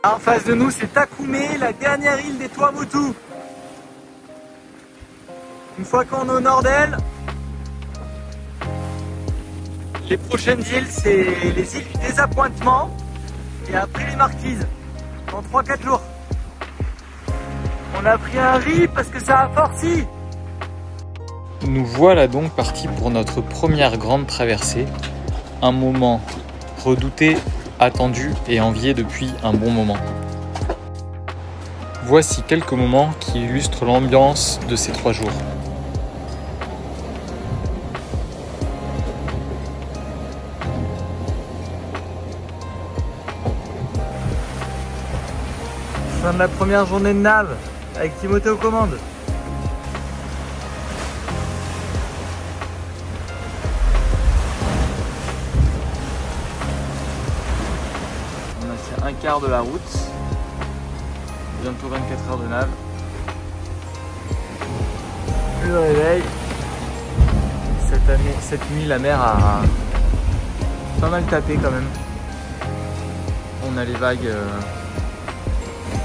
En face de nous, c'est Takoume, la dernière île des Tuamotu. Une fois qu'on est au nord d'elle, les prochaines îles, c'est les îles du Désappointement et après les Marquises, dans 3-4 jours. On a pris un riz parce que ça a forci. Nous voilà donc partis pour notre première grande traversée. Un moment redouté, attendu et envié depuis un bon moment. Voici quelques moments qui illustrent l'ambiance de ces 3 jours. Fin de la première journée de nav avec Timothée aux commandes. On a fait un quart de la route, bientôt 24 heures de nav. Plus de réveil. Cette nuit, la mer a pas mal tapé quand même. On a les vagues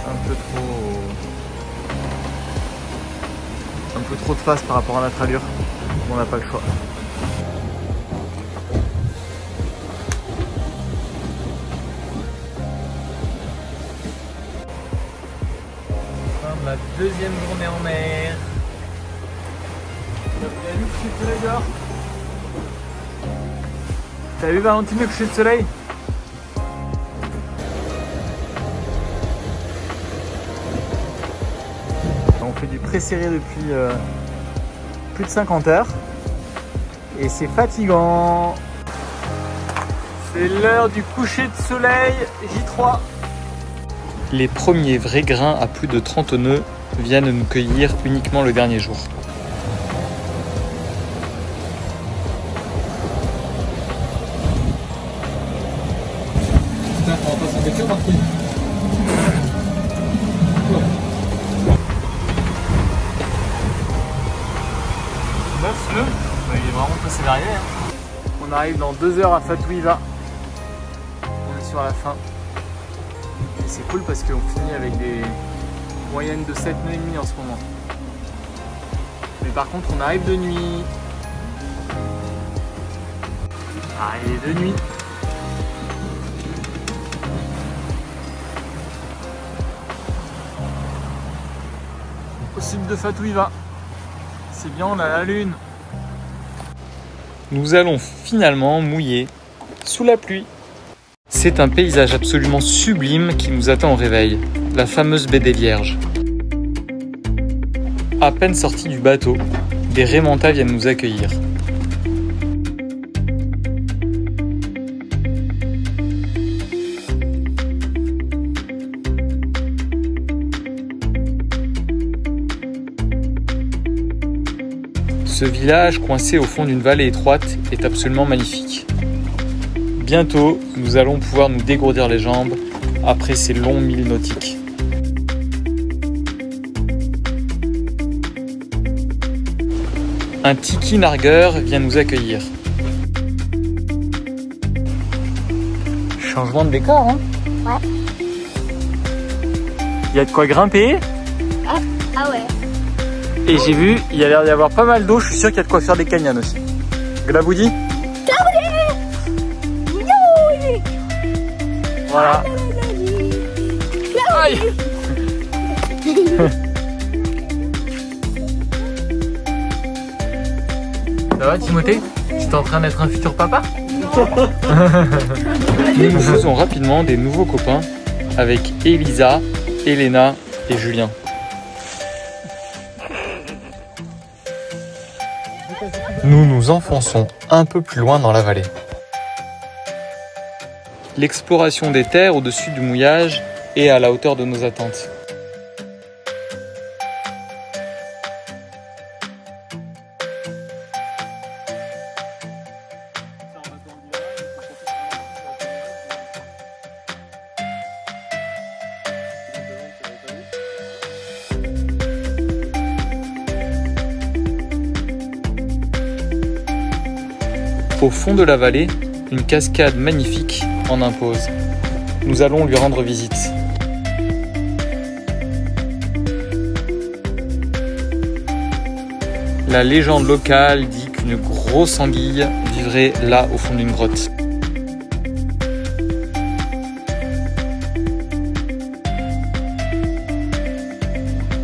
un peu trop de face par rapport à notre allure. On n'a pas le choix. Fin de la deuxième journée en mer. T'as vu le coucher de soleil dehors? T'as vu Valentine le coucher de soleil? On fait du pré-serré depuis plus de 50 heures et c'est fatigant. C'est l'heure du coucher de soleil, J3. Les premiers vrais grains à plus de 30 nœuds viennent nous cueillir uniquement le dernier jour. Putain, on va pas s'embêter, Marquis. Il est vraiment passé derrière. On arrive dans 2 heures à Fatouiva. On est sur la fin. Et c'est cool parce qu'on finit avec des moyennes de 7 nœuds et demi en ce moment. Mais par contre on arrive de nuit. Arrivé de nuit. Au sud de Fatouiva. C'est bien, on a la lune. Nous allons finalement mouiller sous la pluie. C'est un paysage absolument sublime qui nous attend au réveil, la fameuse baie des Vierges. À peine sortis du bateau, des raimentas viennent nous accueillir. Ce village, coincé au fond d'une vallée étroite, est absolument magnifique. Bientôt, nous allons pouvoir nous dégourdir les jambes après ces longs milles nautiques. Un tiki nargueur vient nous accueillir. Changement de décor, hein? Ouais. Il y a de quoi grimper. Ah ouais. Et j'ai vu, il y a l'air d'y avoir pas mal d'eau, je suis sûr qu'il y a de quoi faire des canyons aussi. Glaboudi? Voilà. Aïe. Ça va Timothée? Tu es en train d'être un futur papa? Nous nous faisons rapidement des nouveaux copains avec Elisa, Elena et Julien. Nous nous enfonçons un peu plus loin dans la vallée. L'exploration des terres au-dessus du mouillage est à la hauteur de nos attentes. Au fond de la vallée, une cascade magnifique en impose. Nous allons lui rendre visite. La légende locale dit qu'une grosse anguille vivrait là au fond d'une grotte.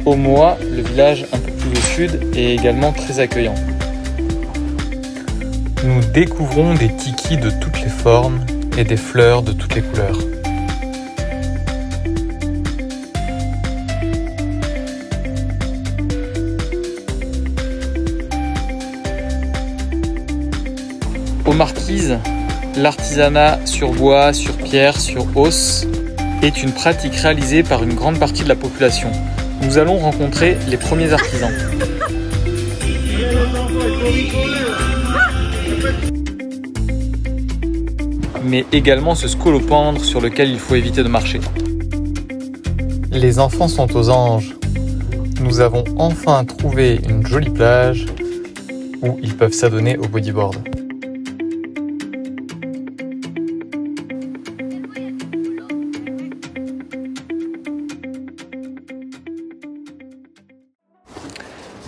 Omoa, le village un peu plus au sud, est également très accueillant. Nous découvrons des tikis de toutes les formes et des fleurs de toutes les couleurs. Aux Marquises, l'artisanat sur bois, sur pierre, sur os est une pratique réalisée par une grande partie de la population. Nous allons rencontrer les premiers artisans. Mais également ce scolopendre sur lequel il faut éviter de marcher. Les enfants sont aux anges. Nous avons enfin trouvé une jolie plage où ils peuvent s'adonner au bodyboard.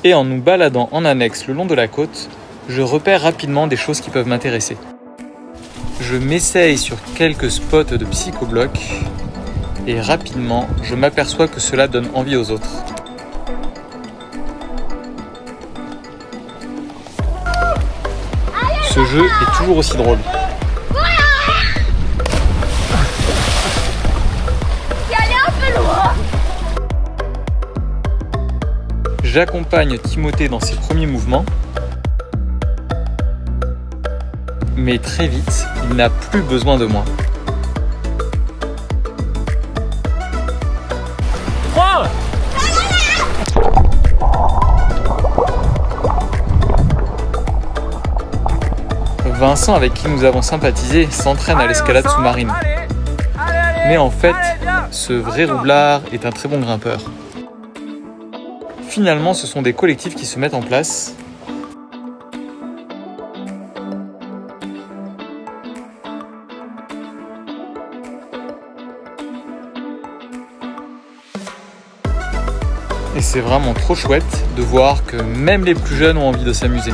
Et en nous baladant en annexe le long de la côte, je repère rapidement des choses qui peuvent m'intéresser. Je m'essaye sur quelques spots de psychobloc et rapidement, je m'aperçois que cela donne envie aux autres. Ce jeu est toujours aussi drôle. J'accompagne Timothée dans ses premiers mouvements, mais très vite, il n'a plus besoin de moi. 3 Vincent, avec qui nous avons sympathisé, s'entraîne à l'escalade sous-marine. Mais en fait, ce vrai roublard est un très bon grimpeur. Finalement, ce sont des collectifs qui se mettent en place. Et c'est vraiment trop chouette de voir que même les plus jeunes ont envie de s'amuser.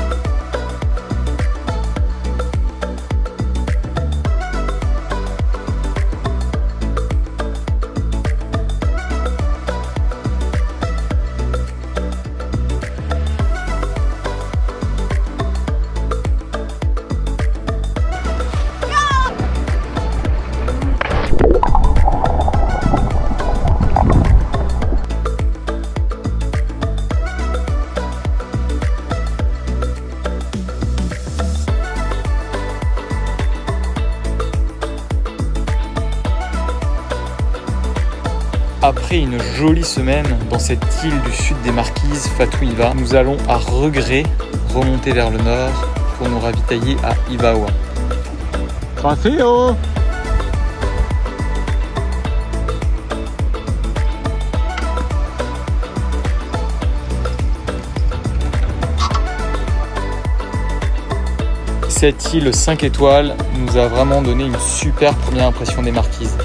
Après une jolie semaine dans cette île du sud des Marquises, Fatuiva, nous allons à regret remonter vers le nord pour nous ravitailler à Ivaoa. Traféo. Cette île 5 étoiles nous a vraiment donné une super première impression des Marquises.